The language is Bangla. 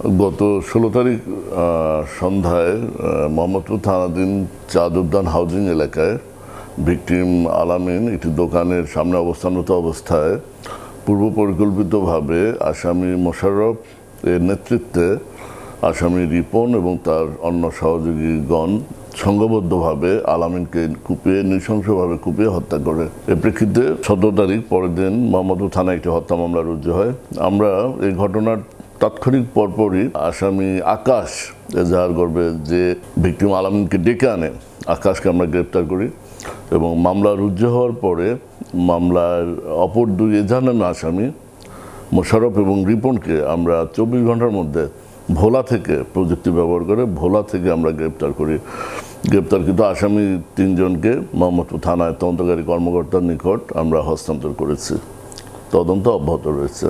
গত 16 তারিখ সন্ধ্যায় মোহাম্মদপুর থানাধীন চাঁদ উদ্যান হাউজিং এলাকায় ভিকটিম আলামিন একটি দোকানের সামনে অবস্থানরত অবস্থায় পূর্ব পরিকল্পিতভাবে আসামি মোশাররফ এর নেতৃত্বে আসামি রিপন এবং তার অন্য সহযোগীগণ সংঘবদ্ধভাবে আলামিনকে নৃশংসভাবে কুপিয়ে হত্যা করে। এর প্রেক্ষিতে 17 তারিখ পরের দিন মোহাম্মদপুর থানায় একটি হত্যা মামলা রুজু হয়। আমরা এই ঘটনার তাৎক্ষণিক পরপরই আসামি আকাশ এজাহার করবে যে ভিকটিম আলামিনকে ডেকে আনে, আকাশকে আমরা গ্রেপ্তার করি এবং মামলা রুজু হওয়ার পরে মামলার অপর দুই এজাহারনামা আসামি মোশাররফ এবং রিপনকে আমরা 24 ঘন্টার মধ্যে ভোলা থেকে প্রযুক্তি ব্যবহার করে ভোলা থেকে আমরা গ্রেপ্তার করি। গ্রেপ্তারকৃত আসামি 3 জনকে মোহাম্মদপুর থানায় তদন্তকারী কর্মকর্তার নিকট আমরা হস্তান্তর করেছি। তদন্ত অব্যাহত রয়েছে।